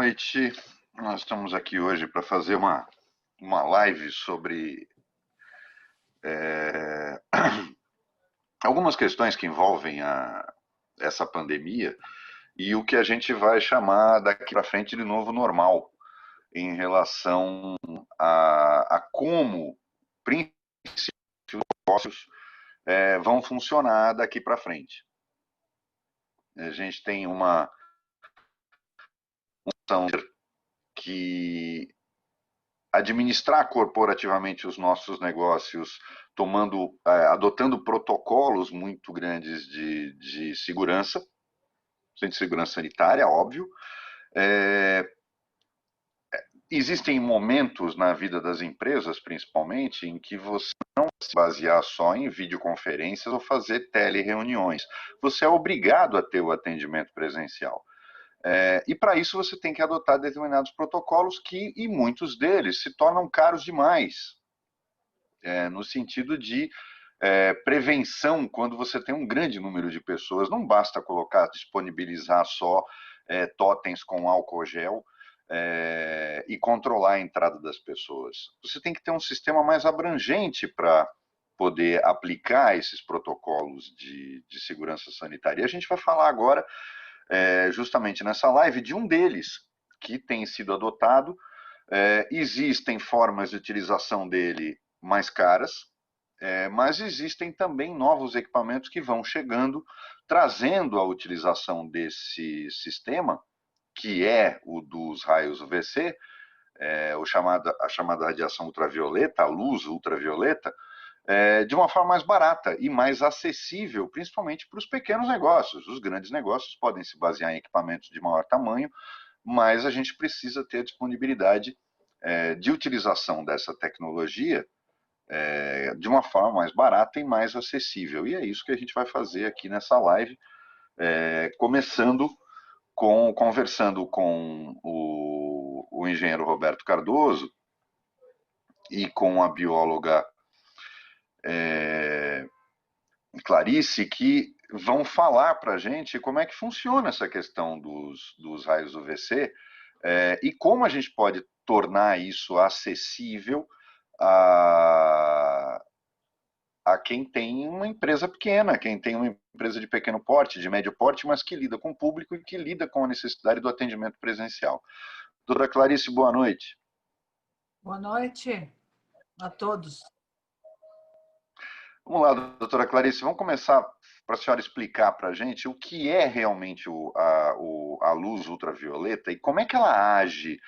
noite. Nós estamos aqui hoje para fazer uma live sobre algumas questões que envolvem essa pandemia e o que a gente vai chamar daqui para frente de novo normal em relação a como principalmente os negócios vão funcionar daqui para frente. A gente tem uma função que administrar corporativamente os nossos negócios, adotando protocolos muito grandes de segurança, de segurança sanitária, óbvio. Existem momentos na vida das empresas, principalmente, em que você não vai se basear só em videoconferências ou fazer telereuniões. Você é obrigado a ter o atendimento presencial. E para isso você tem que adotar determinados protocolos e muitos deles se tornam caros demais, no sentido de prevenção. Quando você tem um grande número de pessoas, não basta disponibilizar só totens com álcool gel e controlar a entrada das pessoas. Você tem que ter um sistema mais abrangente para poder aplicar esses protocolos de segurança sanitária. E a gente vai falar agora justamente nessa live de um deles que tem sido adotado. Existem formas de utilização dele mais caras, mas existem também novos equipamentos que vão chegando, trazendo a utilização desse sistema, que é o dos raios UVC, a chamada radiação ultravioleta, a luz ultravioleta, de uma forma mais barata e mais acessível, principalmente para os pequenos negócios. Os grandes negócios podem se basear em equipamentos de maior tamanho, mas a gente precisa ter a disponibilidade de utilização dessa tecnologia de uma forma mais barata e mais acessível. E é isso que a gente vai fazer aqui nessa live, começando conversando com o engenheiro Roberto Cardoso e com a bióloga Clarice, que vão falar para a gente como é que funciona essa questão dos raios UVC e como a gente pode tornar isso acessível a quem tem uma empresa pequena, quem tem uma empresa de pequeno porte, de médio porte, mas que lida com o público e que lida com a necessidade do atendimento presencial. Doutora Clarice, boa noite. Boa noite a todos. Vamos lá, doutora Clarice, vamos começar para a senhora explicar para a gente o que é realmente a luz ultravioleta e como é que ela age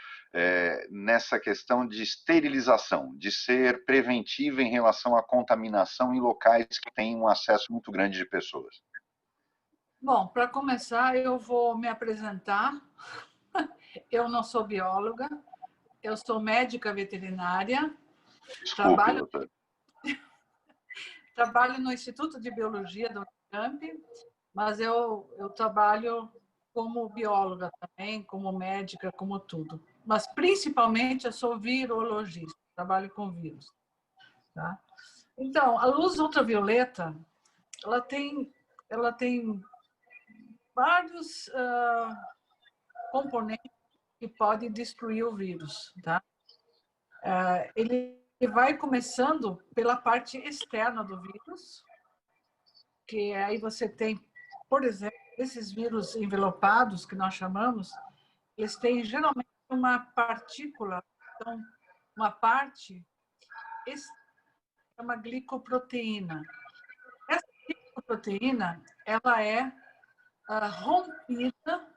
nessa questão de esterilização, de ser preventiva em relação à contaminação em locais que têm um acesso muito grande de pessoas. Bom, para começar, eu vou me apresentar. Eu não sou bióloga, eu sou médica veterinária. Desculpe, doutora. Trabalho no Instituto de Biologia da Unicamp, mas eu trabalho como bióloga também, como médica, como tudo. Mas, principalmente, eu sou virologista, trabalho com vírus. Tá? Então, a luz ultravioleta, ela tem vários componentes que podem destruir o vírus. Tá? Ele vai começando pela parte externa do vírus, que aí você tem, por exemplo, esses vírus envelopados, que nós chamamos, eles têm geralmente uma partícula, então, uma parte, é uma glicoproteína. Essa glicoproteína, ela é rompida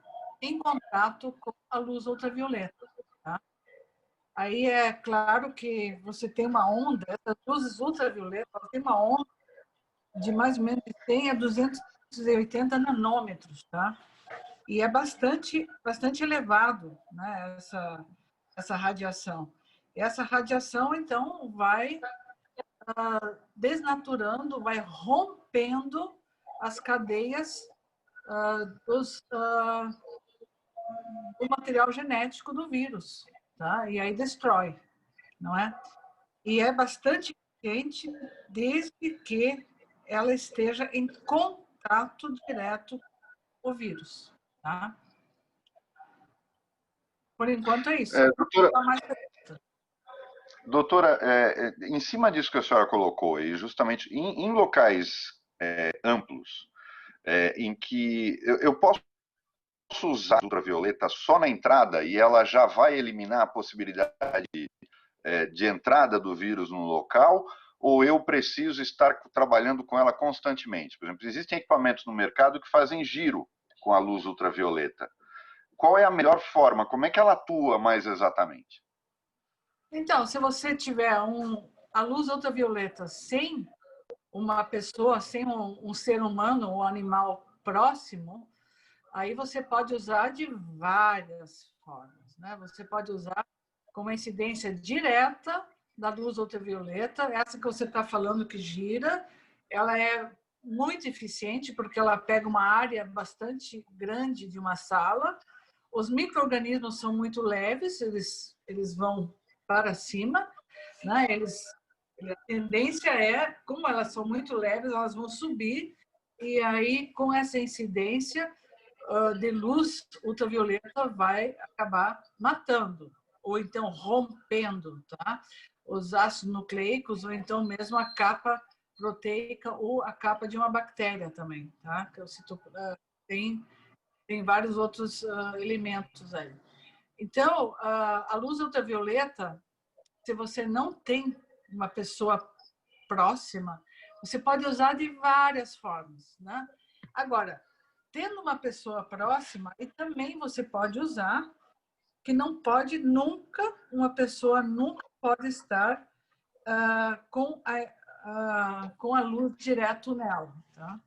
em contato com a luz ultravioleta. Tá? Aí é claro que você tem uma onda, essas luzes ultravioletas, tem uma onda de mais ou menos de 100 a 280 nanômetros, tá? E é bastante elevado, né, essa radiação. E essa radiação, então, vai desnaturando, vai rompendo as cadeias do material genético do vírus, tá? E aí destrói, não é? E é bastante quente desde que ela esteja em contato direto com o vírus, tá? Por enquanto é isso. Doutora, Tá mais... doutora, em cima disso que a senhora colocou, e justamente em locais amplos, em que eu posso usar a ultravioleta só na entrada e ela já vai eliminar a possibilidade de entrada do vírus no local, ou eu preciso estar trabalhando com ela constantemente? Por exemplo, existem equipamentos no mercado que fazem giro com a luz ultravioleta. Qual é a melhor forma? Como é que ela atua mais exatamente? Então, se você tiver a luz ultravioleta sem uma pessoa, sem um ser humano ou animal próximo, aí você pode usar de várias formas, né? Você pode usar com uma incidência direta da luz ultravioleta, essa que você está falando que gira, ela é muito eficiente porque ela pega uma área bastante grande de uma sala. Os micro-organismos são muito leves, eles vão para cima, né? A tendência é, como elas são muito leves, elas vão subir, e aí, com essa incidência de luz ultravioleta, vai acabar matando, ou então rompendo, tá? Os ácidos nucleicos, ou então mesmo a capa proteica, ou a capa de uma bactéria também, tá? Que eu cito, tem vários outros elementos aí. Então, a luz ultravioleta, se você não tem uma pessoa próxima, você pode usar de várias formas, né? Agora, tendo uma pessoa próxima, e também você pode usar, que não pode nunca, uma pessoa nunca pode estar com a luz direto nela, tá?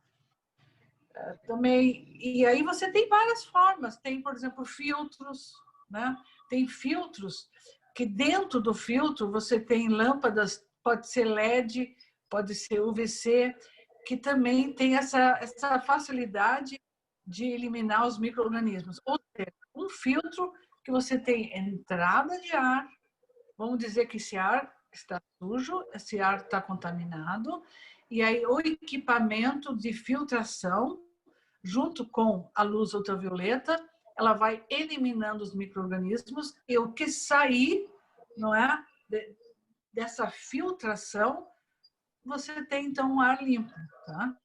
Também, e aí você tem várias formas, tem, por exemplo, filtros, né? Tem filtros que dentro do filtro você tem lâmpadas, pode ser LED, pode ser UVC, que também tem essa facilidade de eliminar os micro-organismos. Ou seja, um filtro que você tem entrada de ar, vamos dizer que esse ar está sujo, esse ar está contaminado, e aí o equipamento de filtração, junto com a luz ultravioleta, ela vai eliminando os micro-organismos, e o que sair, não é, dessa filtração, você tem então um ar limpo, tá?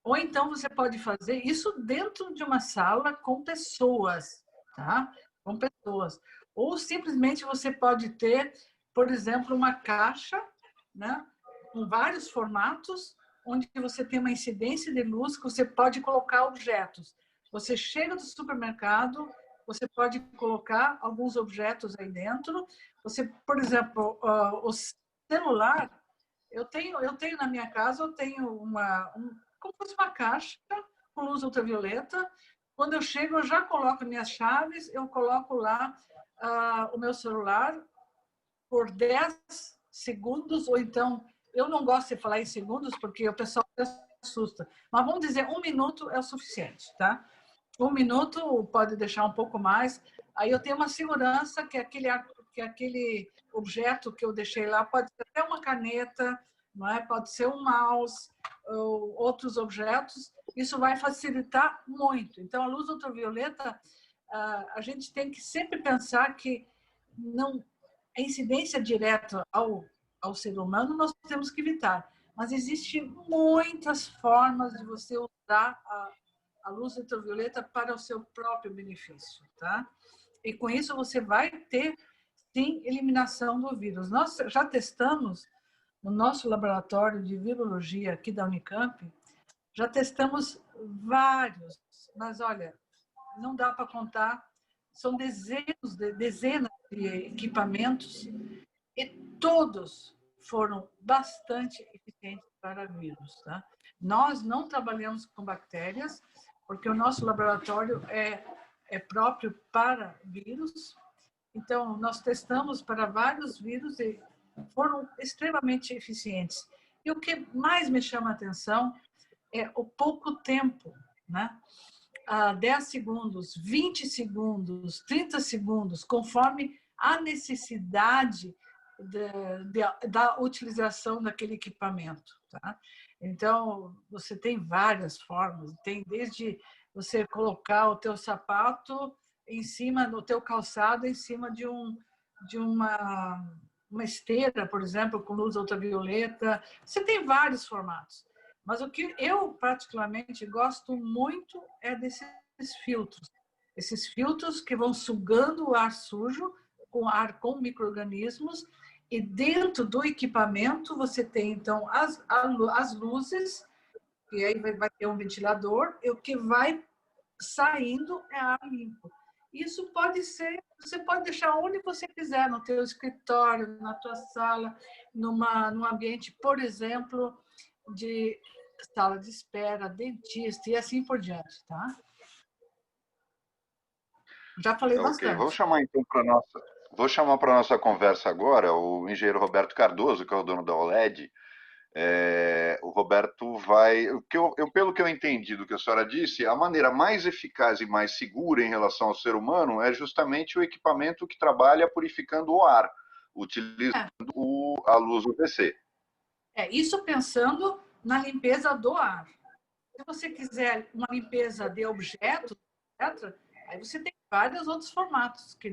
Ou então você pode fazer isso dentro de uma sala com pessoas, tá? Com pessoas. Ou simplesmente você pode ter, por exemplo, uma caixa, né? Com vários formatos, onde você tem uma incidência de luz que você pode colocar objetos. Você chega do supermercado, você pode colocar alguns objetos aí dentro. Você, por exemplo, o celular, eu tenho na minha casa, eu tenho como se fosse uma caixa com luz ultravioleta. Quando eu chego, eu já coloco minhas chaves, eu coloco lá o meu celular por 10 segundos, ou então, eu não gosto de falar em segundos, porque o pessoal se assusta, mas vamos dizer, 1 minuto é o suficiente, tá? 1 minuto, pode deixar um pouco mais, aí eu tenho uma segurança que aquele objeto que eu deixei lá pode ser até uma caneta, não é? Pode ser um mouse, ou outros objetos, isso vai facilitar muito. Então, a luz ultravioleta, a gente tem que sempre pensar que não, a incidência direta ao ser humano nós temos que evitar, mas existem muitas formas de você usar a luz ultravioleta para o seu próprio benefício, tá? E com isso você vai ter, sim, eliminação do vírus. Nós já testamos no nosso laboratório de virologia aqui da Unicamp, já testamos vários, mas olha, não dá para contar, são dezenas de equipamentos e todos foram bastante eficientes para vírus, tá? Nós não trabalhamos com bactérias, porque o nosso laboratório é próprio para vírus. Então, nós testamos para vários vírus e foram extremamente eficientes. E o que mais me chama a atenção é o pouco tempo, né? 10 segundos, 20 segundos, 30 segundos, conforme a necessidade da utilização daquele equipamento, tá? Então, você tem várias formas, tem desde você colocar o teu sapato em cima, no teu calçado, em cima de uma esteira, por exemplo, com luz ultravioleta. Você tem vários formatos. Mas o que eu, particularmente, gosto muito é desses filtros. Esses filtros que vão sugando o ar sujo, com ar com micro-organismos, e dentro do equipamento você tem, então, as luzes, e aí vai ter um ventilador, e o que vai saindo é ar limpo. Isso pode ser, você pode deixar onde você quiser, no teu escritório, na tua sala, num ambiente, por exemplo, de sala de espera, dentista e assim por diante, tá? Já falei Ok, bastante. vou chamar para nossa conversa agora o engenheiro Roberto Cardoso, que é o dono da OLED. O Roberto vai, pelo que eu entendi do que a senhora disse, a maneira mais eficaz e mais segura em relação ao ser humano é justamente o equipamento que trabalha purificando o ar, utilizando a luz UVC. Isso pensando na limpeza do ar. Se você quiser uma limpeza de objetos, etc., aí você tem vários outros formatos que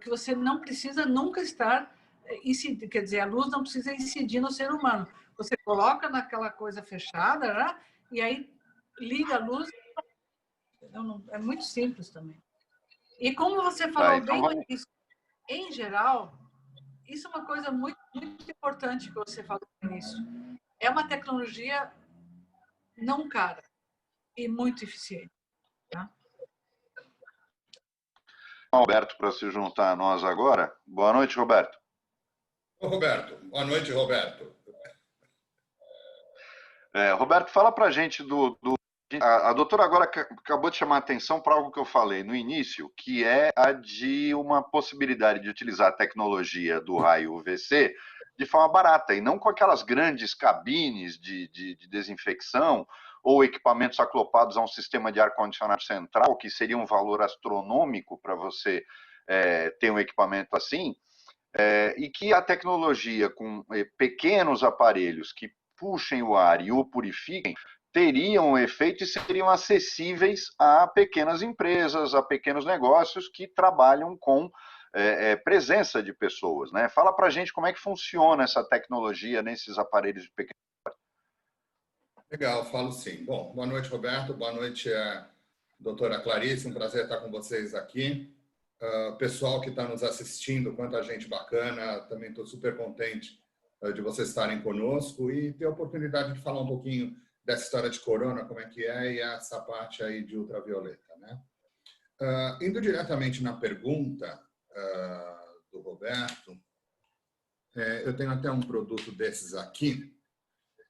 você não precisa nunca estar incidindo, quer dizer, a luz não precisa incidir no ser humano. Você coloca naquela coisa fechada, né? E aí liga a luz. É muito simples também. E como você Tá, falou então bem no vamos. início, em geral, isso é uma coisa muito, muito importante que você falou no início. É uma tecnologia não cara e muito eficiente. Tá? Roberto para se juntar a nós agora. Boa noite, Roberto. Ô, Roberto, boa noite, Roberto. Roberto, fala para a gente a doutora agora acabou de chamar a atenção para algo que eu falei no início, que é a de uma possibilidade de utilizar a tecnologia do raio UVC de forma barata, e não com aquelas grandes cabines de desinfecção ou equipamentos aclopados a um sistema de ar-condicionado central, que seria um valor astronômico para você ter um equipamento assim, e que a tecnologia com pequenos aparelhos que puxem o ar e o purifiquem teriam um efeito e seriam acessíveis a pequenas empresas, a pequenos negócios que trabalham com presença de pessoas, né? Fala para a gente como é que funciona essa tecnologia nesses aparelhos de pequeno. Legal, falo sim. Bom, boa noite, Roberto. Boa noite, doutora Clarice. Um prazer estar com vocês aqui. Pessoal que está nos assistindo, quanta gente bacana. Também estou super contente de vocês estarem conosco e ter a oportunidade de falar um pouquinho dessa história de corona, como é que é, e essa parte aí de ultravioleta, né? Indo diretamente na pergunta do Roberto, eu tenho até um produto desses aqui.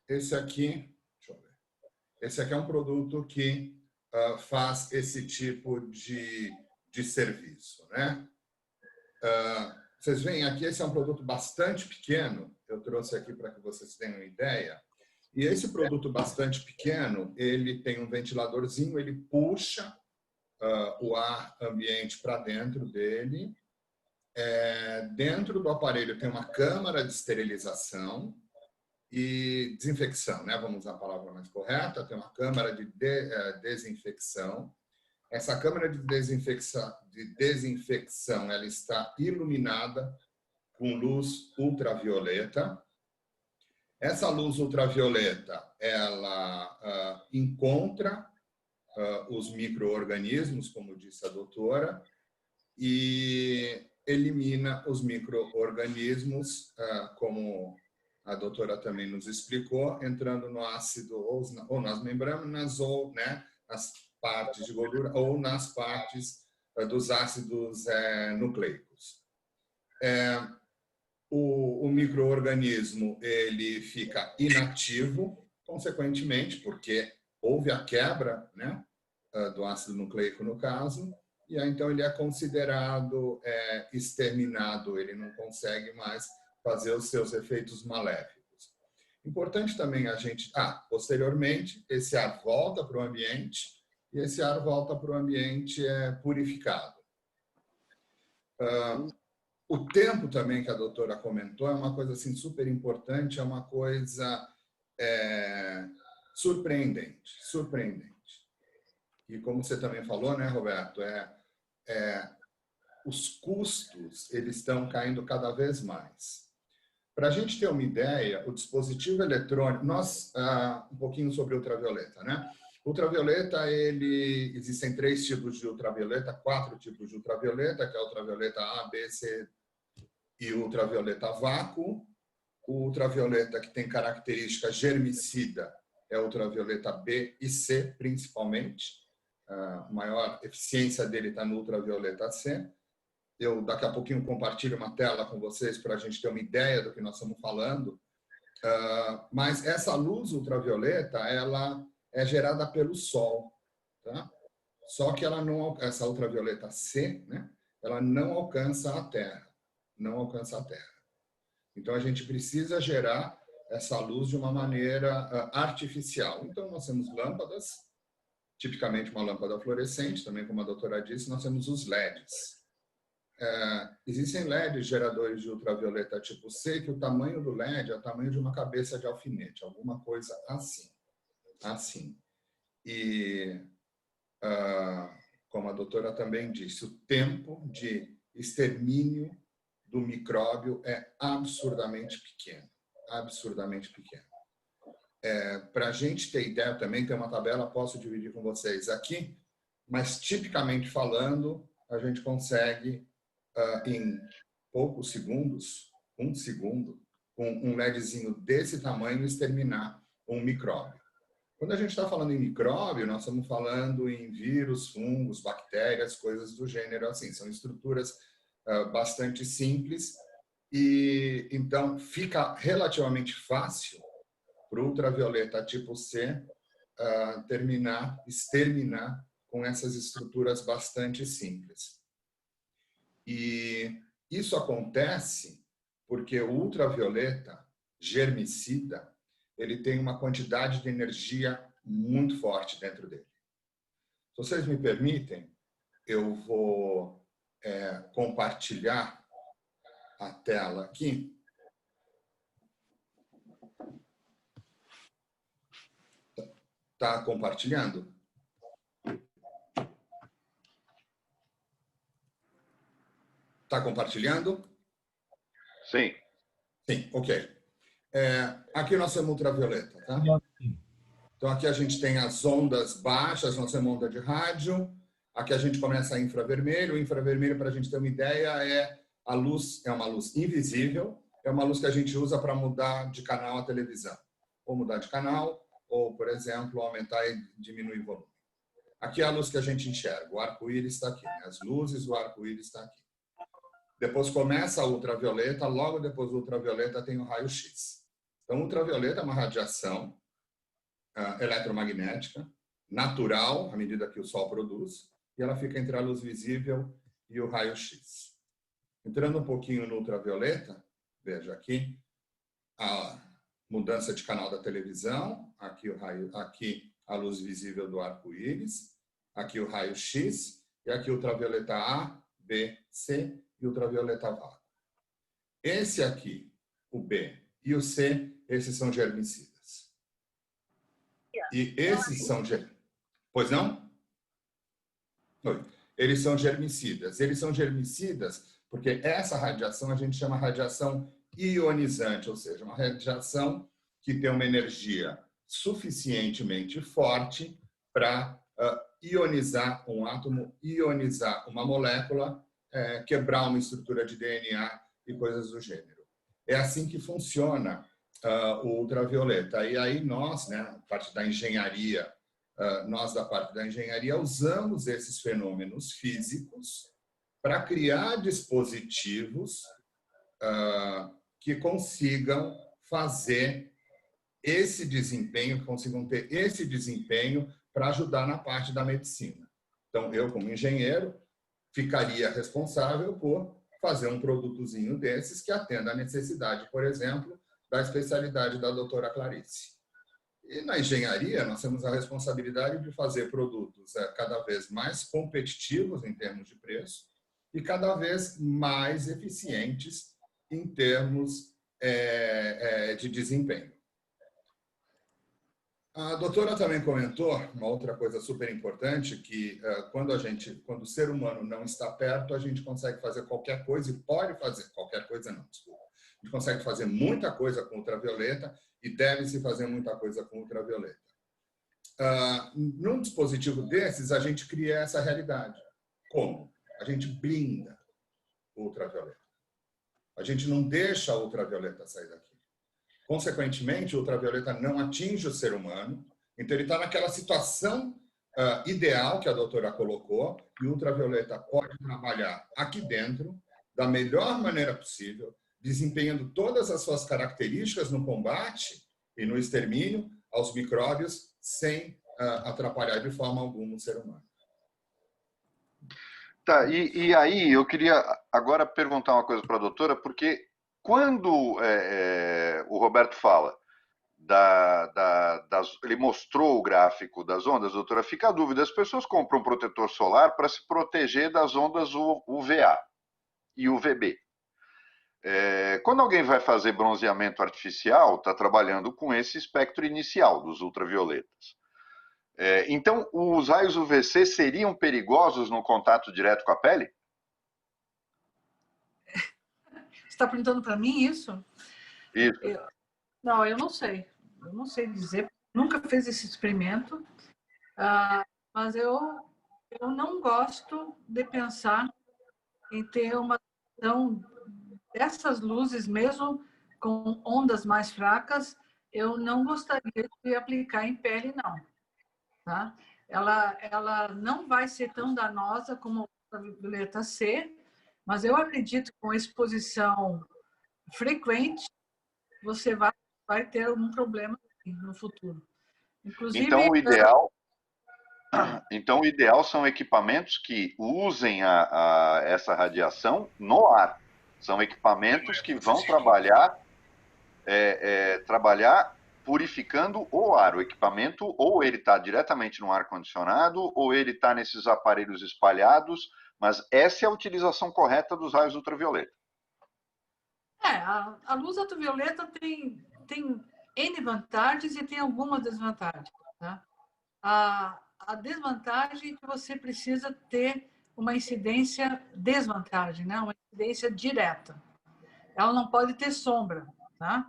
Esse aqui, deixa eu ver. Esse aqui é um produto que faz esse tipo de serviço, né? Vocês veem aqui, esse é um produto bastante pequeno. Eu trouxe aqui para que vocês tenham uma ideia. E esse produto bastante pequeno, ele tem um ventiladorzinho, ele puxa o ar ambiente para dentro dele. Dentro do aparelho tem uma câmara de esterilização e desinfecção, né? Vamos usar a palavra mais correta. Tem uma câmara de desinfecção. Essa câmara de desinfecção, ela está iluminada com luz ultravioleta. Essa luz ultravioleta, ela encontra os micro-organismos, como disse a doutora, e elimina os micro-organismos, como a doutora também nos explicou, entrando no ácido ou nas membranas ou, né, nas partes de gordura ou nas partes dos ácidos nucleicos. O micro-organismo ele fica inativo, consequentemente, porque houve a quebra, né, do ácido nucleico no caso, e aí, então ele é considerado exterminado, ele não consegue mais fazer os seus efeitos maléficos. Importante também a gente... posteriormente, esse ar volta para o ambiente, e esse ar volta para o ambiente purificado. O tempo também que a doutora comentou é uma coisa assim, super importante, é uma coisa surpreendente. E como você também falou, né, Roberto, os custos eles estão caindo cada vez mais. Para a gente ter uma ideia, o dispositivo eletrônico, um pouquinho sobre ultravioleta, né? Ultravioleta, existem 3 tipos de ultravioleta, 4 tipos de ultravioleta, que é a ultravioleta A, B, C e ultravioleta vácuo. O ultravioleta que tem característica germicida é o ultravioleta B e C, principalmente. A maior eficiência dele está no ultravioleta C. Eu, daqui a pouquinho, compartilho uma tela com vocês para a gente ter uma ideia do que nós estamos falando. Mas essa luz ultravioleta, ela é gerada pelo Sol. Tá? Só que essa ultravioleta C, né, ela não alcança a Terra. Não alcança a Terra. Então, a gente precisa gerar essa luz de uma maneira artificial. Então, nós temos lâmpadas, tipicamente uma lâmpada fluorescente, também como a doutora disse, nós temos os LEDs. Existem LEDs geradores de ultravioleta tipo C, que o tamanho do LED é o tamanho de uma cabeça de alfinete, alguma coisa assim. E, como a doutora também disse, o tempo de extermínio do micróbio é absurdamente pequeno. Absurdamente pequeno. Para a gente ter ideia também, tem uma tabela, posso dividir com vocês aqui, mas tipicamente falando, a gente consegue, em poucos segundos, 1 segundo, com um LEDzinho desse tamanho, exterminar um micróbio. Quando a gente está falando em micróbio, nós estamos falando em vírus, fungos, bactérias, coisas do gênero assim. São estruturas bastante simples e, então, fica relativamente fácil para o ultravioleta tipo C exterminar com essas estruturas bastante simples. E isso acontece porque o ultravioleta germicida, ele tem uma quantidade de energia muito forte dentro dele. Se vocês me permitem, eu vou compartilhar a tela aqui. Está compartilhando? Está compartilhando? Sim. Sim, ok. Aqui nós temos ultravioleta, tá? Então aqui a gente tem as ondas baixas, nós temos onda de rádio. Aqui a gente começa a infravermelho. O infravermelho, para a gente ter uma ideia, a luz é uma luz invisível, é uma luz que a gente usa para mudar de canal a televisão. Ou mudar de canal, ou, por exemplo, aumentar e diminuir o volume. Aqui é a luz que a gente enxerga. O arco-íris está aqui, né? As luzes do arco-íris está aqui. Depois começa a ultravioleta, logo depois do ultravioleta tem o raio-x. Então, ultravioleta é uma radiação eletromagnética, natural, à medida que o Sol produz, e ela fica entre a luz visível e o raio-x. Entrando um pouquinho no ultravioleta, veja aqui a mudança de canal da televisão, aqui a luz visível do arco-íris, aqui o raio-x, e aqui o ultravioleta A, B, C e ultravioleta vácuo. Esse aqui, o B e o C, esses são germicidas. E esses são... Pois não? Oi. Eles são germicidas. Eles são germicidas porque essa radiação a gente chama radiação ionizante, ou seja, uma radiação que tem uma energia suficientemente forte para ionizar um átomo, ionizar uma molécula, quebrar uma estrutura de DNA e coisas do gênero. É assim que funciona o ultravioleta. E aí nós, né, parte da engenharia, da parte da engenharia, usamos esses fenômenos físicos para criar dispositivos que consigam fazer esse desempenho, que consigam ter esse desempenho para ajudar na parte da medicina. Então, eu, como engenheiro, ficaria responsável por fazer um produtozinho desses que atenda à necessidade, por exemplo, da especialidade da doutora Clarice. E na engenharia, nós temos a responsabilidade de fazer produtos cada vez mais competitivos em termos de preço e cada vez mais eficientes em termos de desempenho. A doutora também comentou uma outra coisa super importante, que quando o ser humano não está perto, a gente consegue fazer qualquer coisa e pode fazer qualquer coisa não, desculpa. A gente consegue fazer muita coisa com ultravioleta e deve-se fazer muita coisa com ultravioleta. Num dispositivo desses, a gente cria essa realidade. Como? A gente blinda o ultravioleta. A gente não deixa a ultravioleta sair daqui. Consequentemente, o ultravioleta não atinge o ser humano, então ele está naquela situação ideal que a doutora colocou, e o ultravioleta pode trabalhar aqui dentro da melhor maneira possível, desempenhando todas as suas características no combate e no extermínio aos micróbios, sem atrapalhar de forma alguma o ser humano. Tá, e aí eu queria agora perguntar uma coisa para a doutora, porque quando o Roberto fala ele mostrou o gráfico das ondas, doutora, fica a dúvida, as pessoas compram um protetor solar para se proteger das ondas UVA e UVB. Quando alguém vai fazer bronzeamento artificial, está trabalhando com esse espectro inicial dos ultravioletas. Então, os raios UVC seriam perigosos no contato direto com a pele? Você está perguntando para mim isso? Isso. Não, eu não sei. Eu não sei dizer. Nunca fiz esse experimento. Mas eu não gosto de pensar em ter uma visão dessas luzes, mesmo com ondas mais fracas, eu não gostaria de aplicar em pele, não. Tá? Ela não vai ser tão danosa como a ultravioleta C, mas eu acredito que com exposição frequente, você vai ter algum problema no futuro. Inclusive, então, o ideal são equipamentos que usem essa radiação no ar. São equipamentos que vão trabalhar purificando o ar. O equipamento, ou ele está diretamente no ar-condicionado, ou ele está nesses aparelhos espalhados, mas essa é a utilização correta dos raios ultravioleta. A luz ultravioleta tem N vantagens e tem algumas desvantagens. Tá? A desvantagem é que você precisa ter uma incidência desvantagem, né? Uma incidência direta. Ela não pode ter sombra. Tá?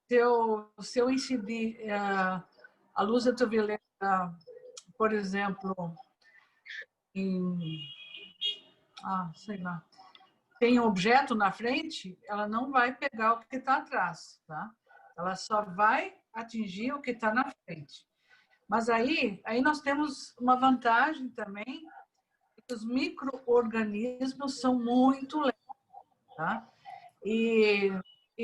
Se eu incidir a luz ultravioleta, por exemplo, sei lá, tem um objeto na frente, ela não vai pegar o que está atrás. Tá? Ela só vai atingir o que está na frente. Mas aí nós temos uma vantagem também, que os micro-organismos são muito leves. Tá? E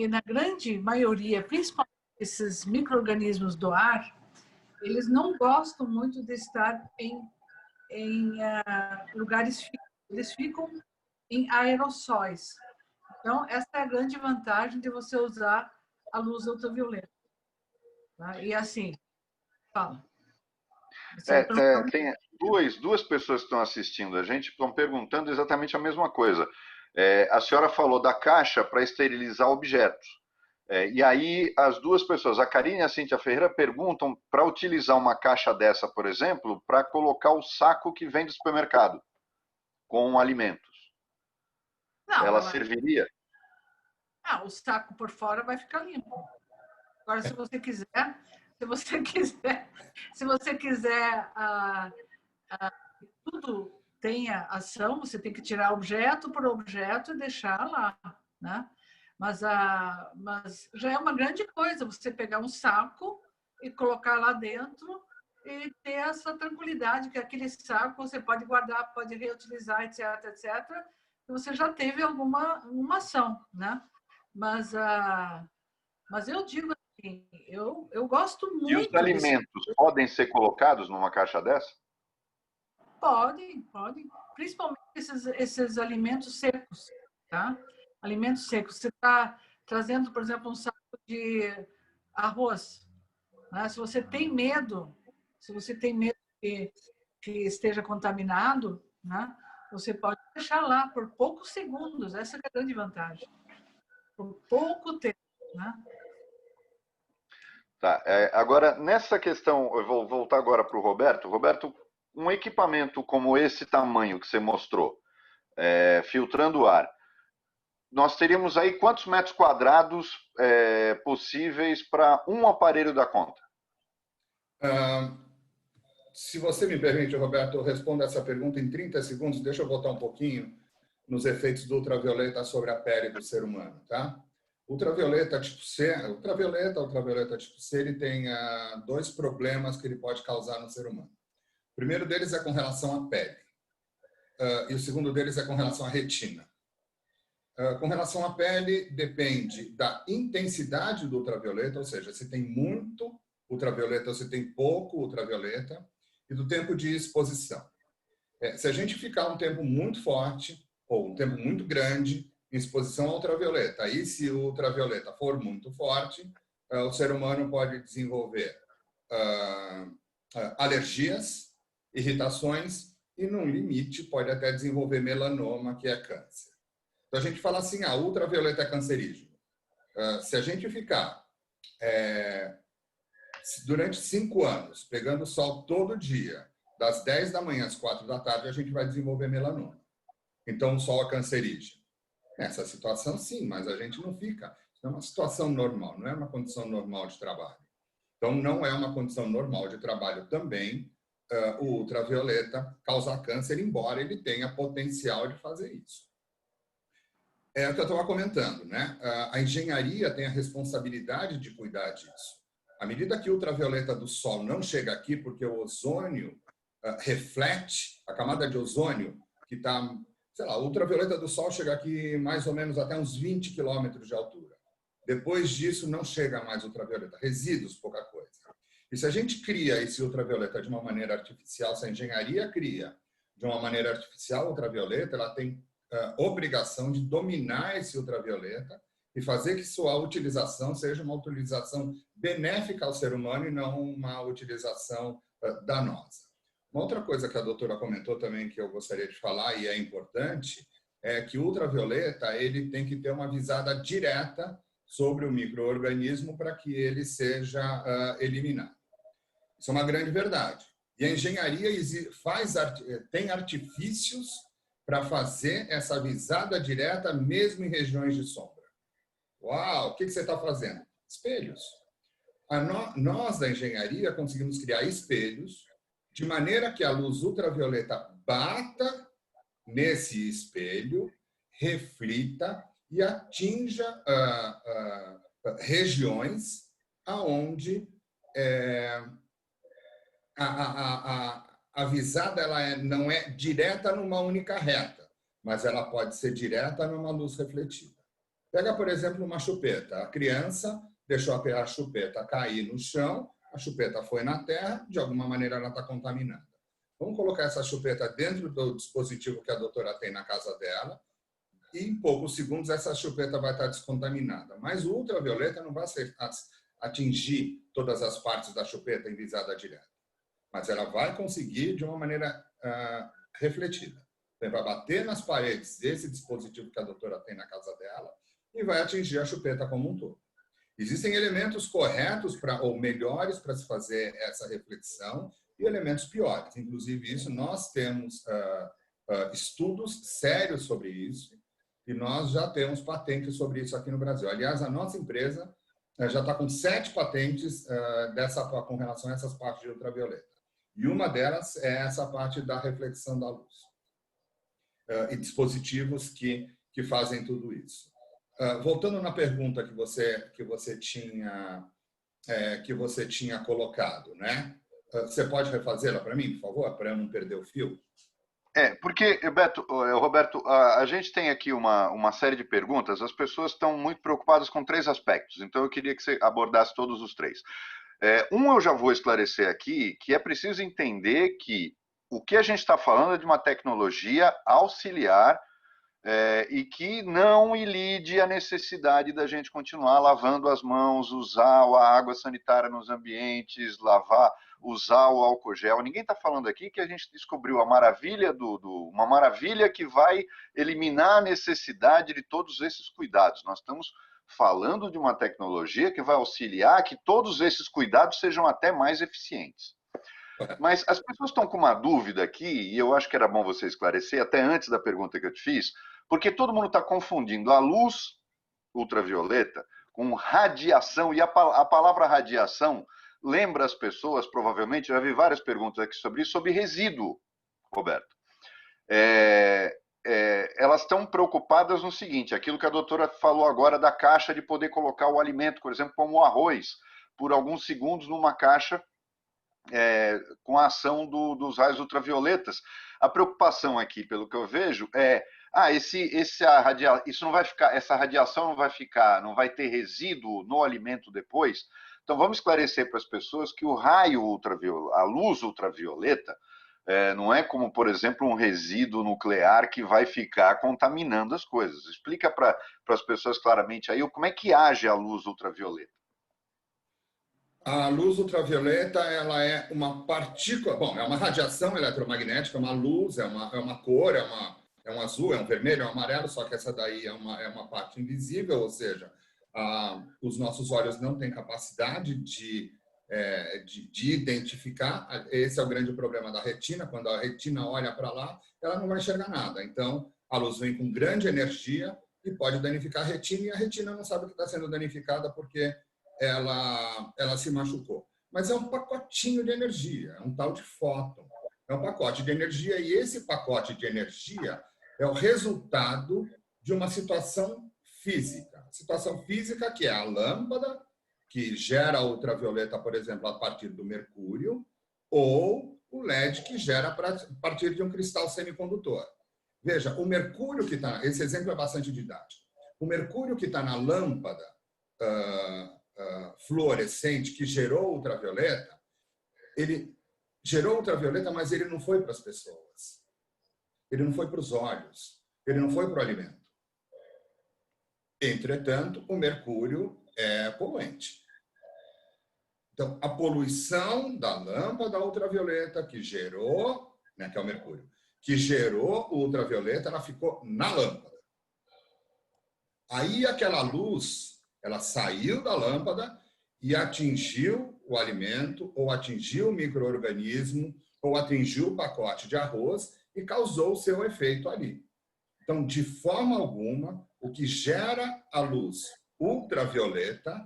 na grande maioria, principalmente esses micro-organismos do ar, eles não gostam muito de estar em lugares fixos. Eles ficam em aerossóis. Então, essa é a grande vantagem de você usar a luz ultravioleta. Tá? E assim, fala. Tem duas pessoas que estão assistindo a gente, estão perguntando exatamente a mesma coisa. A senhora falou da caixa para esterilizar objetos. E aí as duas pessoas, a Karine e a Cíntia Ferreira, perguntam para utilizar uma caixa dessa, por exemplo, para colocar o saco que vem do supermercado com alimentos. Não, ela serviria? O saco por fora vai ficar limpo. Agora, se você quiser tudo tenha ação, você tem que tirar objeto por objeto e deixar lá, né? Mas já é uma grande coisa você pegar um saco e colocar lá dentro e ter essa tranquilidade que aquele saco você pode guardar, pode reutilizar, etc, etc. E você já teve uma ação, né? Mas eu digo assim, eu gosto muito. E os alimentos podem ser colocados numa caixa dessa? Podem. Principalmente esses alimentos secos, tá? Alimentos secos. Você está trazendo, por exemplo, um saco de arroz. Né? Se você tem medo que esteja contaminado, né? Você pode deixar lá por poucos segundos. Essa é a grande vantagem. Por pouco tempo, né? Tá, agora, nessa questão, eu vou voltar agora para o Roberto. Roberto, um equipamento como esse tamanho que você mostrou, filtrando o ar, nós teríamos aí quantos metros quadrados possíveis para um aparelho dar conta? Se você me permite, Roberto, eu respondo essa pergunta em 30 segundos. Deixa eu voltar um pouquinho nos efeitos do ultravioleta sobre a pele do ser humano, tá? Ultravioleta tipo C, ultravioleta tipo C, ele tem dois problemas que ele pode causar no ser humano. O primeiro deles é com relação à pele. E o segundo deles é com relação à retina. Com relação à pele, depende da intensidade do ultravioleta, ou seja, se tem muito ultravioleta ou se tem pouco ultravioleta, e do tempo de exposição. Se a gente ficar um tempo muito forte ou um tempo muito grande em exposição ao ultravioleta, aí se o ultravioleta for muito forte, o ser humano pode desenvolver alergias, irritações e, num limite, pode até desenvolver melanoma, que é câncer. Então, a gente fala assim, ultravioleta é cancerígeno. Se a gente ficar durante 5 anos pegando sol todo dia, das 10 da manhã às 4 da tarde, a gente vai desenvolver melanoma. Então, o sol é cancerígeno. Nessa situação, sim, mas a gente não fica. Isso é uma situação normal, não é uma condição normal de trabalho. Então, não é uma condição normal de trabalho também o ultravioleta causar câncer, embora ele tenha potencial de fazer isso. É o que eu estava comentando, né? A engenharia tem a responsabilidade de cuidar disso. À medida que o ultravioleta do sol não chega aqui, porque o ozônio reflete, a camada de ozônio que está, sei lá, o ultravioleta do sol chega aqui mais ou menos até uns 20 quilômetros de altura. Depois disso, não chega mais ultravioleta, resíduos, pouca coisa. E se a gente cria esse ultravioleta de uma maneira artificial, se a engenharia cria de uma maneira artificial ultravioleta, ela tem obrigação de dominar esse ultravioleta e fazer que sua utilização seja uma utilização benéfica ao ser humano e não uma utilização danosa. Uma outra coisa que a doutora comentou também que eu gostaria de falar e é importante é que o ultravioleta ele tem que ter uma visada direta sobre o micro-organismo para que ele seja eliminado. Isso é uma grande verdade. E a engenharia tem artifícios para fazer essa visada direta mesmo em regiões de sombra. Uau, o que você está fazendo? Espelhos. Nós, da engenharia, conseguimos criar espelhos de maneira que a luz ultravioleta bata nesse espelho, reflita e atinja regiões aonde a visada ela não é direta numa única reta, mas ela pode ser direta numa luz refletida. Pega, por exemplo, uma chupeta. A criança deixou a chupeta cair no chão, a chupeta foi na terra, de alguma maneira ela está contaminada. Vamos colocar essa chupeta dentro do dispositivo que a doutora tem na casa dela e em poucos segundos essa chupeta vai estar descontaminada. Mas o ultravioleta não vai atingir todas as partes da chupeta em visada direta, mas ela vai conseguir de uma maneira refletida. Então, vai bater nas paredes desse dispositivo que a doutora tem na casa dela e vai atingir a chupeta como um todo. Existem elementos corretos ou melhores para se fazer essa reflexão e elementos piores. Inclusive, isso nós temos estudos sérios sobre isso e nós já temos patentes sobre isso aqui no Brasil. Aliás, a nossa empresa já está com 7 patentes com relação a essas partes de ultravioleta. E uma delas é essa parte da reflexão da luz. E dispositivos que fazem tudo isso. Voltando na pergunta que você tinha colocado, né? Você pode refazê-la para mim, por favor, para eu não perder o fio? Porque, Roberto, a gente tem aqui uma série de perguntas, as pessoas estão muito preocupadas com 3 aspectos, então eu queria que você abordasse todos os 3. Eu já vou esclarecer aqui, que é preciso entender que o que a gente está falando é de uma tecnologia auxiliar e que não ilide a necessidade da gente continuar lavando as mãos, usar a água sanitária nos ambientes, usar o álcool gel. Ninguém está falando aqui que a gente descobriu a maravilha uma maravilha que vai eliminar a necessidade de todos esses cuidados. Nós estamos falando de uma tecnologia que vai auxiliar que todos esses cuidados sejam até mais eficientes. Mas as pessoas estão com uma dúvida aqui, e eu acho que era bom você esclarecer, até antes da pergunta que eu te fiz, porque todo mundo está confundindo a luz ultravioleta com radiação, e a palavra radiação lembra as pessoas, provavelmente, já vi várias perguntas aqui sobre isso, sobre resíduo, Roberto. Elas estão preocupadas no seguinte, aquilo que a doutora falou agora da caixa de poder colocar o alimento, por exemplo, como o arroz, por alguns segundos numa caixa com a ação dos raios ultravioletas. A preocupação aqui, pelo que eu vejo, isso não vai ficar, essa radiação não vai ter resíduo no alimento depois. Então vamos esclarecer para as pessoas que o raio ultravioleta, a luz ultravioleta, não é como, por exemplo, um resíduo nuclear que vai ficar contaminando as coisas. Explica para as pessoas claramente aí como é que age a luz ultravioleta. A luz ultravioleta, ela é uma partícula, bom, é uma radiação eletromagnética, é uma luz, é uma cor, é um azul, é um vermelho, é um amarelo, só que essa daí é uma parte invisível, ou seja, os nossos olhos não têm capacidade de identificar. Esse é o grande problema da retina. Quando a retina olha para lá, ela não vai enxergar nada. Então, a luz vem com grande energia e pode danificar a retina, e a retina não sabe que está sendo danificada porque ela se machucou. Mas é um pacotinho de energia, é um tal de fóton. É um pacote de energia, e esse pacote de energia é o resultado de uma situação física. Situação física que é a lâmpada, que gera ultravioleta, por exemplo, a partir do mercúrio, ou o LED, que gera a partir de um cristal semicondutor. Veja, o mercúrio que está... Esse exemplo é bastante didático. O mercúrio que está na lâmpada fluorescente, que gerou ultravioleta, ele gerou ultravioleta, mas ele não foi para as pessoas. Ele não foi para os olhos. Ele não foi para o alimento. Entretanto, o mercúrio é poluente. Então, a poluição da lâmpada ultravioleta que gerou, né, que é o mercúrio, que gerou o ultravioleta, ela ficou na lâmpada. Aí aquela luz, ela saiu da lâmpada e atingiu o alimento, ou atingiu o micro-organismo, ou atingiu o pacote de arroz e causou o seu efeito ali. Então, de forma alguma, o que gera a luz ultravioleta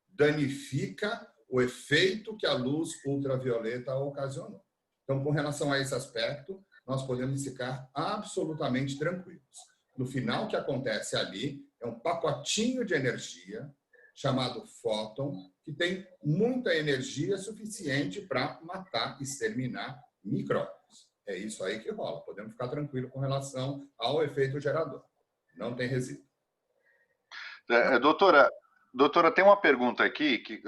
danifica o efeito que a luz ultravioleta ocasionou. Então, com relação a esse aspecto, nós podemos ficar absolutamente tranquilos. No final, o que acontece ali é um pacotinho de energia chamado fóton, que tem muita energia suficiente para matar e exterminar micróbios. É isso aí que rola. Podemos ficar tranquilos com relação ao efeito gerador. Não tem resíduo. Doutora, tem uma pergunta aqui, que,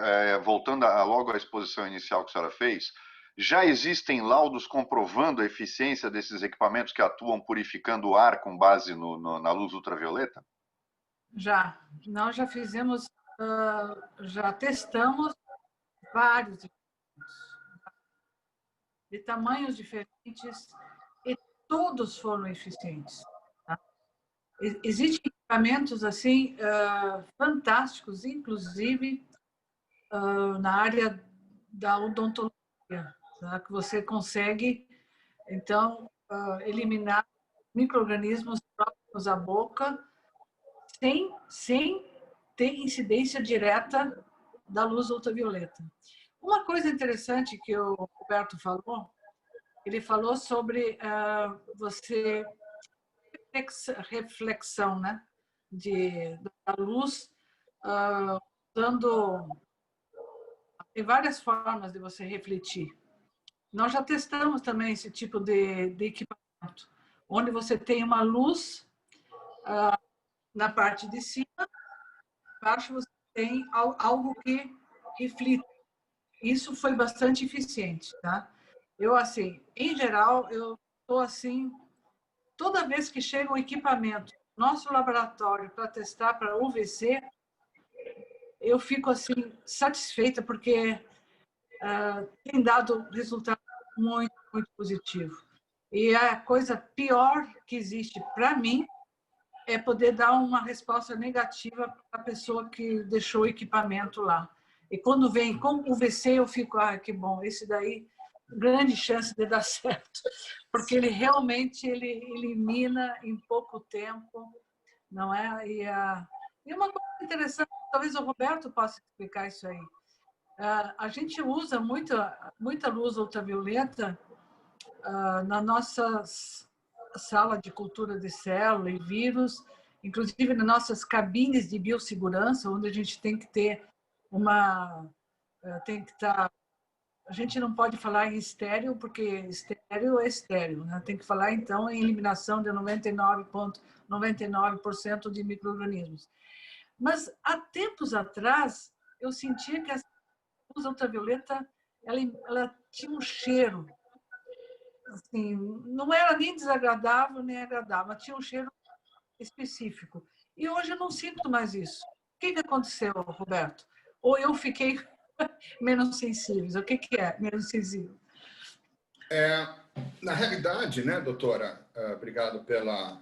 voltando logo à exposição inicial que a senhora fez. Já existem laudos comprovando a eficiência desses equipamentos que atuam purificando o ar com base na luz ultravioleta? Já. Nós já fizemos, já testamos vários de tamanhos diferentes e todos foram eficientes. Tá? Existem equipamentos assim fantásticos, inclusive na área da odontologia, tá? Que você consegue então eliminar micro-organismos próximos à boca sem ter incidência direta da luz ultravioleta. Uma coisa interessante que o Roberto falou, ele falou sobre você reflexão, né, da luz, tem várias formas de você refletir. Nós já testamos também esse tipo de equipamento, onde você tem uma luz na parte de cima, embaixo você tem algo que reflita. Isso foi bastante eficiente, tá? Eu, assim, em geral, eu estou assim, toda vez que chega um equipamento no nosso laboratório para testar para UVC, eu fico assim satisfeita porque tem dado resultado muito, muito positivo. E a coisa pior que existe para mim é poder dar uma resposta negativa para a pessoa que deixou o equipamento lá. E quando vem com UVC, eu fico, que bom, esse daí, grande chance de dar certo, porque ele realmente ele elimina em pouco tempo, não é? E uma coisa interessante, talvez o Roberto possa explicar isso aí. A gente usa muita luz ultravioleta na nossa sala de cultura de célula e vírus, inclusive nas nossas cabines de biossegurança, onde a gente tem que ter tem que estar. A gente não pode falar em estéreo, porque estéreo é estéreo, né? Tem que falar, então, em eliminação de 99,99% de micro-organismos. Mas, há tempos atrás, eu sentia que a luz ultravioleta ela tinha um cheiro. Assim, não era nem desagradável, nem agradável, mas tinha um cheiro específico. E hoje eu não sinto mais isso. O que aconteceu, Roberto? Ou eu fiquei menos sensível? O que é menos sensível? Na realidade, né, doutora, obrigado pela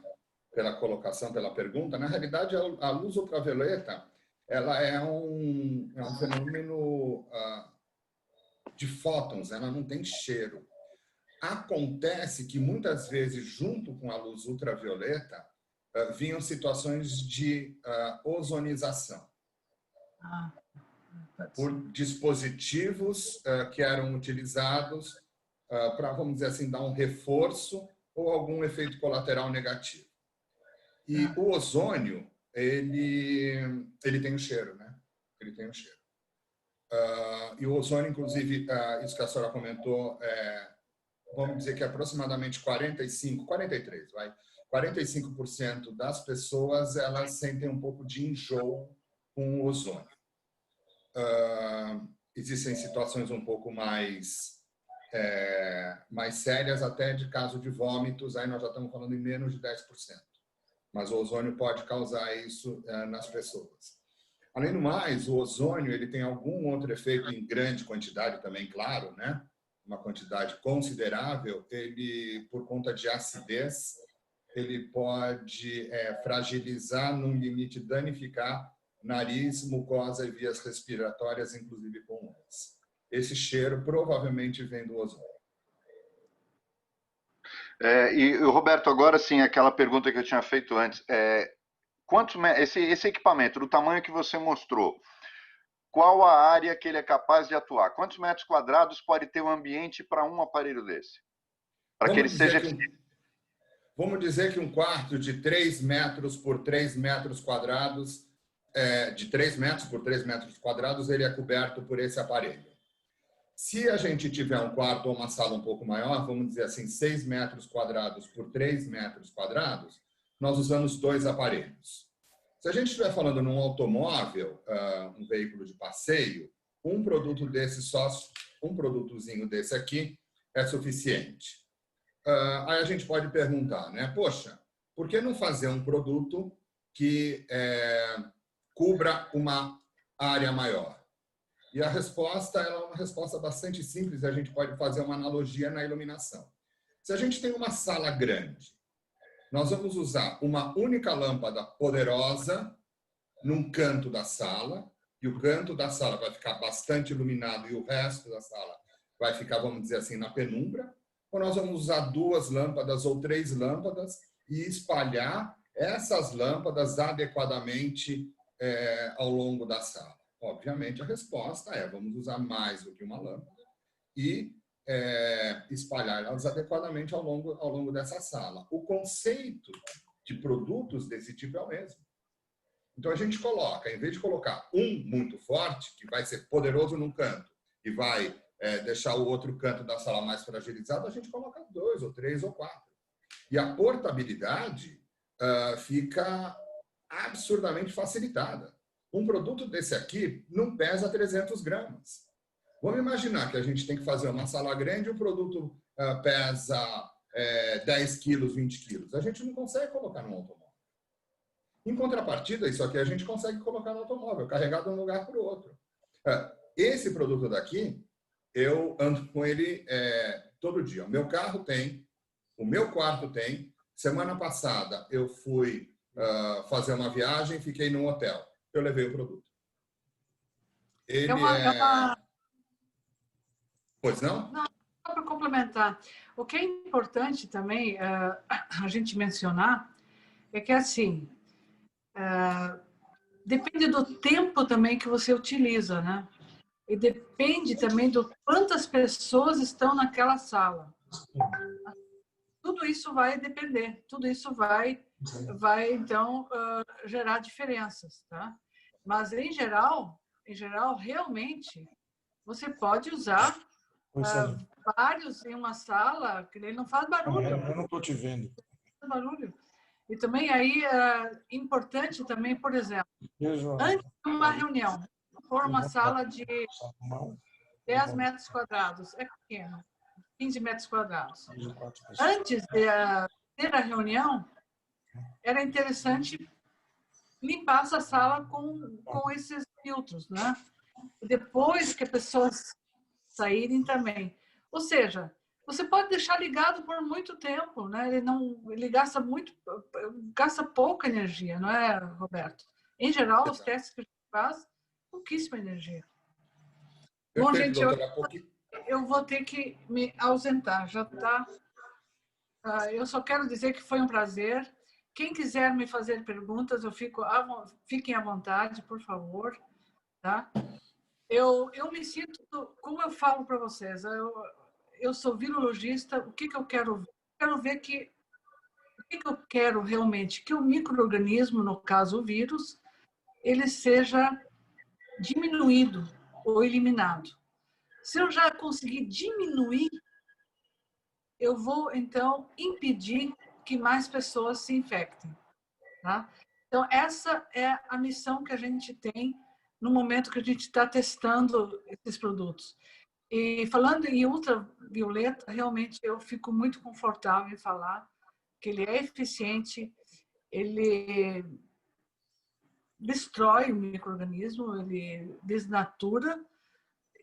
colocação, pela pergunta. Na realidade, a luz ultravioleta ela é um fenômeno de fótons, ela não tem cheiro. Acontece que muitas vezes, junto com a luz ultravioleta, vinham situações de ozonização por dispositivos que eram utilizados para, vamos dizer assim, dar um reforço ou algum efeito colateral negativo. E o ozônio, ele tem um cheiro, né? Ele tem um cheiro. E o ozônio, inclusive, isso que a senhora comentou, vamos dizer que aproximadamente 45% das pessoas elas sentem um pouco de enjoo com o ozônio. Existem situações um pouco mais sérias, até de caso de vômitos, aí nós já estamos falando em menos de 10%. Mas o ozônio pode causar isso nas pessoas. Além do mais, o ozônio ele tem algum outro efeito em grande quantidade também, claro, né? Uma quantidade considerável, ele, por conta de acidez, ele pode fragilizar, num limite, danificar nariz, mucosa e vias respiratórias, inclusive pulmões. Esse cheiro provavelmente vem do ozônio. E, Roberto, agora sim, aquela pergunta que eu tinha feito antes. Esse equipamento, do tamanho que você mostrou, qual a área que ele é capaz de atuar? Quantos metros quadrados pode ter um ambiente para um aparelho desse? Para que ele seja... Vamos dizer que um quarto de 3 metros por 3 metros quadrados, de 3 metros por 3 metros quadrados, ele é coberto por esse aparelho. Se a gente tiver um quarto ou uma sala um pouco maior, vamos dizer assim, 6 metros quadrados por 3 metros quadrados, nós usamos 2 aparelhos. Se a gente estiver falando num automóvel, um veículo de passeio, um produtozinho desse aqui é suficiente. Aí a gente pode perguntar, né? Poxa, por que não fazer um produto que cubra uma área maior? E a resposta é uma resposta bastante simples. A gente pode fazer uma analogia na iluminação. Se a gente tem uma sala grande, nós vamos usar uma única lâmpada poderosa num canto da sala, e o canto da sala vai ficar bastante iluminado e o resto da sala vai ficar, vamos dizer assim, na penumbra. Ou nós vamos usar 2 lâmpadas ou 3 lâmpadas e espalhar essas lâmpadas adequadamente ao longo da sala. Obviamente, a resposta é vamos usar mais do que uma lâmpada e espalhar elas adequadamente ao longo dessa sala. O conceito de produtos desse tipo é o mesmo. Então, a gente coloca, em vez de colocar um muito forte, que vai ser poderoso num canto e vai deixar o outro canto da sala mais fragilizado, a gente coloca 2 ou 3 ou 4. E a portabilidade fica absurdamente facilitada. Um produto desse aqui não pesa 300 gramas. Vamos imaginar que a gente tem que fazer uma sala grande e o produto pesa 10 quilos, 20 quilos. A gente não consegue colocar no automóvel. Em contrapartida, isso aqui a gente consegue colocar no automóvel, carregado de um lugar para o outro. Esse produto daqui, eu ando com ele todo dia. O meu carro tem, o meu quarto tem. Semana passada eu fui fazer uma viagem, fiquei num hotel. Eu levei o produto. Ele Pois não? Não, só para complementar. O que é importante também a gente mencionar é que, assim, depende do tempo também que você utiliza, né? E depende também do quantas pessoas estão naquela sala. Tudo isso vai depender, tudo isso vai então, gerar diferenças, tá? Mas, em geral, realmente, você pode usar vários em uma sala, que ele não faz barulho. Eu não estou te vendo. Não faz barulho. E também aí é importante também, por exemplo, antes de uma reunião, for uma sala de 10 metros quadrados, é pequeno, 15 metros quadrados. Antes de ter a reunião, era interessante limpar essa sala com esses filtros, né? Depois que as pessoas saírem também. Ou seja, você pode deixar ligado por muito tempo, né? Ele gasta pouca energia, não é, Roberto? Em geral, os testes que a gente faz, pouquíssima energia. Bom, gente, eu vou ter que me ausentar, já está. Eu só quero dizer que foi um prazer. Quem quiser me fazer perguntas, fiquem à vontade, por favor, tá? Eu me sinto, como eu falo para vocês, eu sou virologista, o que eu quero ver? Quero ver o que eu quero realmente? Que o micro-organismo, no caso o vírus, ele seja diminuído ou eliminado. Se eu já conseguir diminuir, eu vou, então, impedir que mais pessoas se infectem. Tá? Então, essa é a missão que a gente tem no momento que a gente está testando esses produtos. E falando em ultravioleta, realmente eu fico muito confortável em falar que ele é eficiente, ele destrói o micro-organismo, ele desnatura,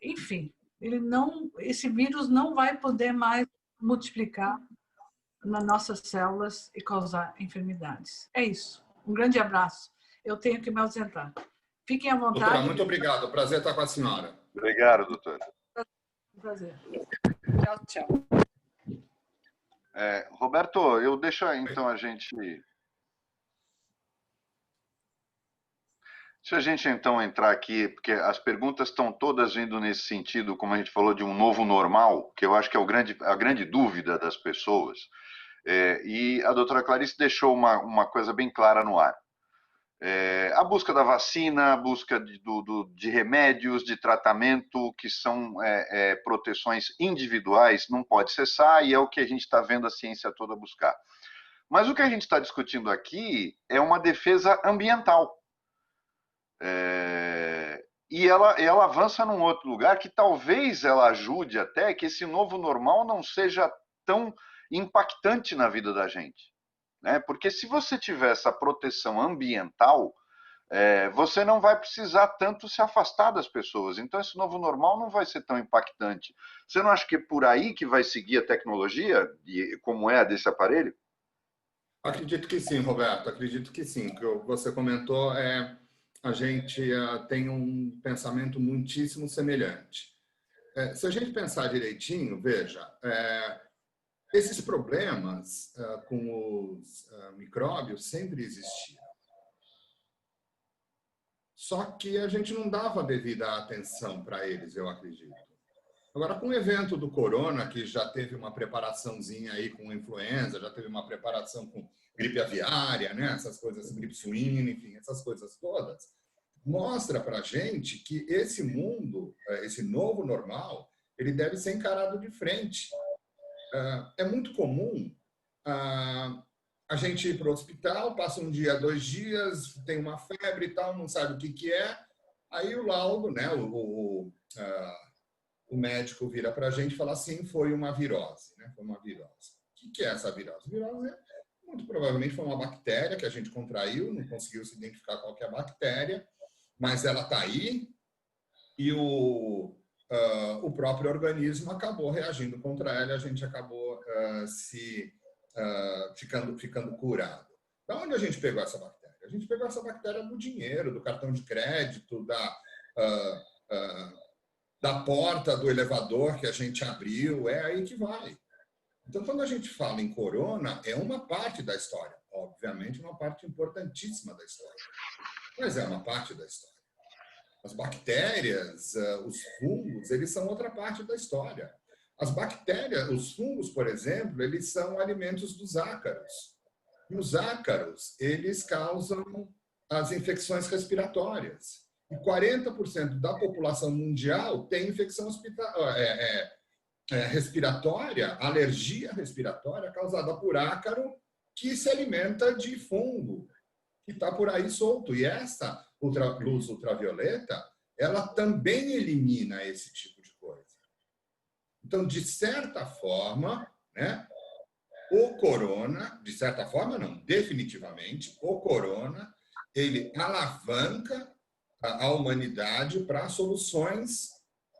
enfim, esse vírus não vai poder mais multiplicar nas nossas células e causar enfermidades. É isso. Um grande abraço. Eu tenho que me ausentar. Fiquem à vontade. Doutora, muito obrigado. Prazer estar com a senhora. Obrigado, doutor. Prazer. Tchau, tchau. Roberto, eu deixo então a gente então entrar aqui, porque as perguntas estão todas vindo nesse sentido, como a gente falou, de um novo normal, que eu acho que é a grande dúvida das pessoas. E a doutora Clarice deixou uma coisa bem clara no ar. A busca da vacina, a busca de remédios, de tratamento, que são proteções individuais, não pode cessar, e é o que a gente está vendo a ciência toda buscar. Mas o que a gente está discutindo aqui é uma defesa ambiental. E ela avança num outro lugar que talvez ela ajude até que esse novo normal não seja tão impactante na vida da gente. Né? Porque se você tiver essa proteção ambiental, você não vai precisar tanto se afastar das pessoas. Então, esse novo normal não vai ser tão impactante. Você não acha que é por aí que vai seguir a tecnologia, como é a desse aparelho? Acredito que sim, Roberto. Acredito que sim. O que você comentou a gente tem um pensamento muitíssimo semelhante. Se a gente pensar direitinho, veja, esses problemas com os micróbios sempre existiram. Só que a gente não dava devida atenção para eles, eu acredito. Agora, com o evento do corona, que já teve uma preparaçãozinha aí com influenza, já teve uma preparação com gripe aviária, né? Essas coisas, gripe suína, enfim, essas coisas todas, mostra para a gente que esse mundo, esse novo normal, ele deve ser encarado de frente. É muito comum a gente ir para o hospital, passa um dia, 2 dias, tem uma febre e tal, não sabe o que é, aí o laudo, né, o médico vira para a gente e fala assim, foi uma virose, né? Foi uma virose. O que é essa virose? Virose muito provavelmente foi uma bactéria que a gente contraiu, não conseguiu se identificar qual que é a bactéria, mas ela está aí e o próprio organismo acabou reagindo contra ela e a gente acabou ficando curado. Da onde a gente pegou essa bactéria? A gente pegou essa bactéria do dinheiro, do cartão de crédito, da porta do elevador que a gente abriu, é aí que vai. Então, quando a gente fala em corona, é uma parte da história. Obviamente, uma parte importantíssima da história. Mas é uma parte da história. As bactérias, os fungos, eles são outra parte da história. As bactérias, os fungos, por exemplo, eles são alimentos dos ácaros. E os ácaros, eles causam as infecções respiratórias. E 40% da população mundial tem infecção respiratória, alergia respiratória causada por ácaro que se alimenta de fungo, que está por aí solto. E essa luz ultravioleta, ela também elimina esse tipo de coisa. Então, de certa forma, né, o corona, de certa forma não, definitivamente, o corona, ele alavanca a humanidade para soluções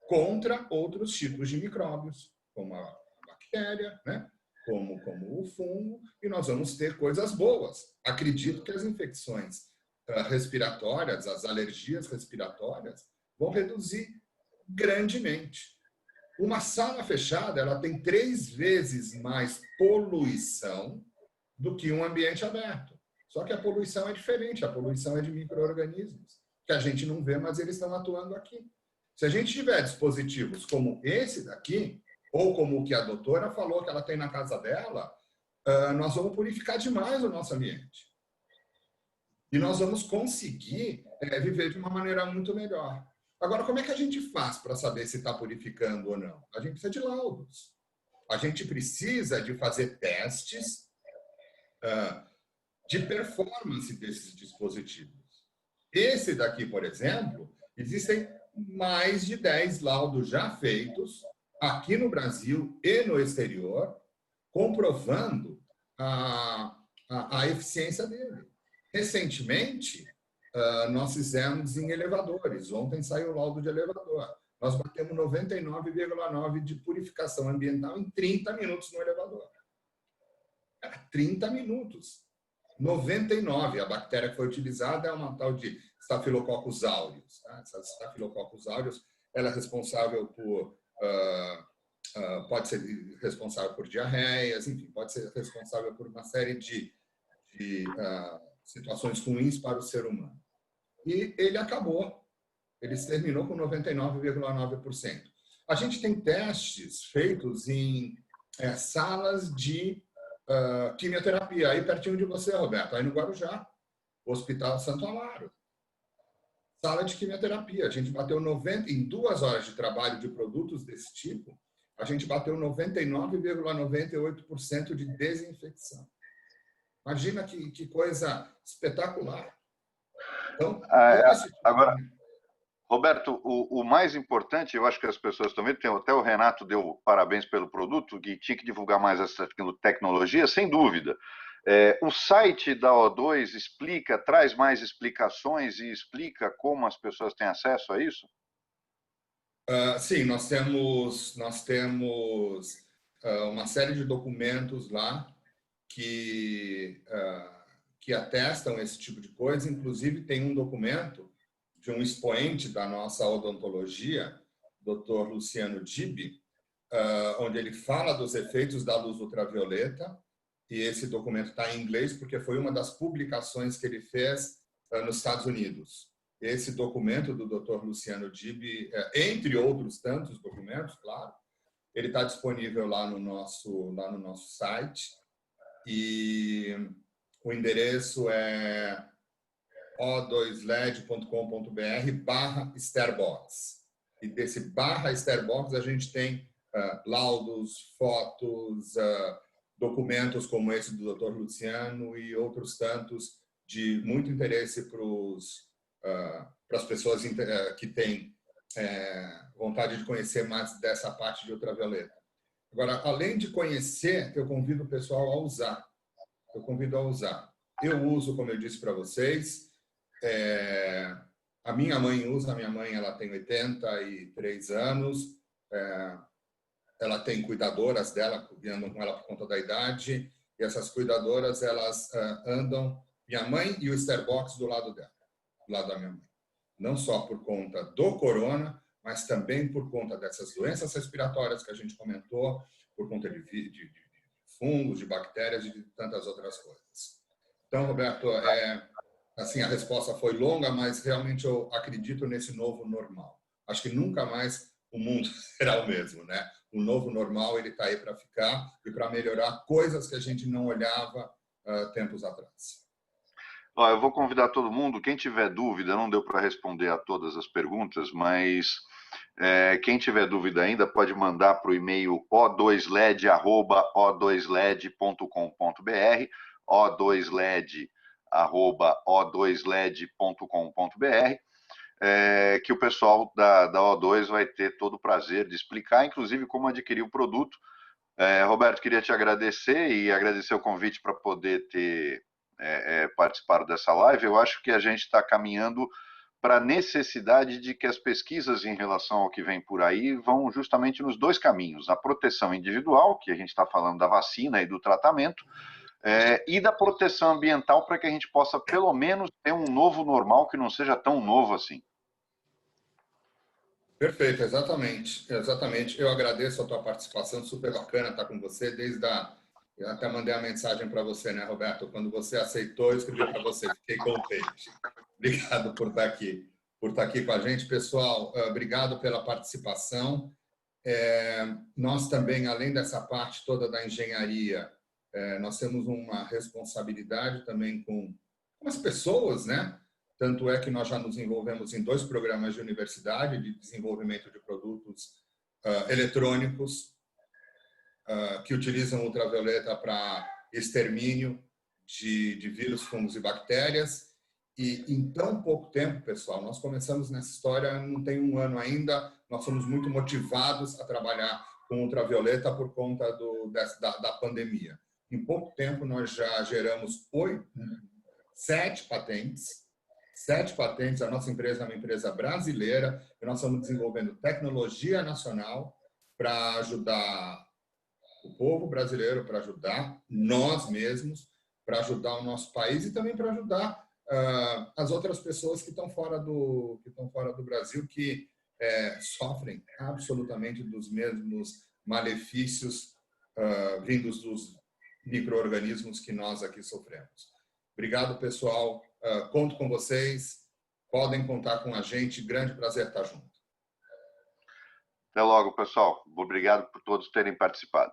contra outros tipos de micróbios, como a bactéria, né? como o fungo, e nós vamos ter coisas boas. Acredito que as infecções respiratórias, as alergias respiratórias, vão reduzir grandemente. Uma sala fechada, ela tem 3 vezes mais poluição do que um ambiente aberto. Só que a poluição é diferente, a poluição é de micro-organismos, que a gente não vê, mas eles estão atuando aqui. Se a gente tiver dispositivos como esse daqui, ou como o que a doutora falou que ela tem na casa dela, nós vamos purificar demais o nosso ambiente. E nós vamos conseguir viver de uma maneira muito melhor. Agora, como é que a gente faz para saber se está purificando ou não? A gente precisa de laudos. A gente precisa de fazer testes de performance desses dispositivos. Esse daqui, por exemplo, existem mais de 10 laudos já feitos aqui no Brasil e no exterior, comprovando a eficiência dele. Recentemente, nós fizemos em elevadores. Ontem saiu o laudo de elevador. Nós batemos 99,9% de purificação ambiental em 30 minutos no elevador. 30 minutos. 99%. A bactéria que foi utilizada é uma tal de Staphylococcus aureus. Tá? Essa Staphylococcus aureus, ela é responsável por... pode ser responsável por diarreias, enfim, pode ser responsável por uma série de situações ruins para o ser humano. E ele acabou. Ele terminou com 99,9%. A gente tem testes feitos em salas de quimioterapia, aí pertinho de você, Roberto, aí no Guarujá, Hospital Santo Amaro. Sala de quimioterapia. A gente bateu em 2 horas de trabalho de produtos desse tipo, a gente bateu 99,98% de desinfecção. Imagina que coisa espetacular. Então, agora, Roberto, o mais importante, eu acho que as pessoas estão vendo, até o Renato deu parabéns pelo produto, que tinha que divulgar mais essa tecnologia, sem dúvida. O site da O2 traz mais explicações e explica como as pessoas têm acesso a isso? Sim, nós temos uma série de documentos lá que atestam esse tipo de coisa. Inclusive, tem um documento de um expoente da nossa odontologia, Dr. Luciano Dibi, onde ele fala dos efeitos da luz ultravioleta, e esse documento está em inglês porque foi uma das publicações que ele fez nos Estados Unidos. Esse documento do Dr. Luciano Dibi, entre outros tantos documentos, claro, ele está disponível lá no nosso site, e o endereço é o2led.com.br/Starbox. E desse /Starbox a gente tem laudos, fotos, documentos como esse do Dr. Luciano e outros tantos de muito interesse para as pessoas que têm vontade de conhecer mais dessa parte de ultravioleta. Agora, além de conhecer, eu convido o pessoal a usar. Eu uso, como eu disse para vocês, a minha mãe usa, ela tem 83 anos, ela tem cuidadoras dela, cuidando com ela por conta da idade, e essas cuidadoras, elas andam, minha mãe e o Starbucks do lado dela, do lado da minha mãe. Não só por conta do corona, mas também por conta dessas doenças respiratórias que a gente comentou, por conta de fungos, de bactérias e de tantas outras coisas. Então, Roberto, assim, a resposta foi longa, mas realmente eu acredito nesse novo normal. Acho que nunca mais o mundo será o mesmo, né? O novo normal, ele está aí para ficar e para melhorar coisas que a gente não olhava tempos atrás. Ó, eu vou convidar todo mundo, quem tiver dúvida, não deu para responder a todas as perguntas, mas quem tiver dúvida ainda pode mandar para o e-mail o2led@o2led.com.br, o2led@o2led.com.br, que o pessoal da O2 vai ter todo o prazer de explicar, inclusive como adquirir o produto. Roberto, queria te agradecer e agradecer o convite para poder ter participado dessa live. Eu acho que a gente está caminhando para a necessidade de que as pesquisas em relação ao que vem por aí vão justamente nos dois caminhos: a proteção individual, que a gente está falando da vacina e do tratamento, e da proteção ambiental, para que a gente possa pelo menos ter um novo normal que não seja tão novo assim. Perfeito, exatamente, exatamente. Eu agradeço a tua participação, super bacana estar com você eu até mandei a mensagem para você, né, Roberto? Quando você aceitou, eu escrevi para você, fiquei contente. Obrigado por estar aqui com a gente, pessoal. Obrigado pela participação. Nós também, além dessa parte toda da engenharia, nós temos uma responsabilidade também com as pessoas, né? Tanto é que nós já nos envolvemos em 2 programas de universidade de desenvolvimento de produtos eletrônicos que utilizam ultravioleta para extermínio de vírus, fungos e bactérias. E em tão pouco tempo, pessoal, nós começamos nessa história, não tem 1 ano ainda, nós somos muito motivados a trabalhar com ultravioleta por conta da pandemia. Em pouco tempo, nós já geramos 7 patentes. 7 patentes. A nossa empresa é uma empresa brasileira e nós estamos desenvolvendo tecnologia nacional para ajudar o povo brasileiro, para ajudar nós mesmos, para ajudar o nosso país e também para ajudar as outras pessoas que estão fora do Brasil, que sofrem absolutamente dos mesmos malefícios vindos dos micro-organismos que nós aqui sofremos. Obrigado, pessoal. Conto com vocês. Podem contar com a gente. Grande prazer estar junto. Até logo, pessoal. Obrigado por todos terem participado.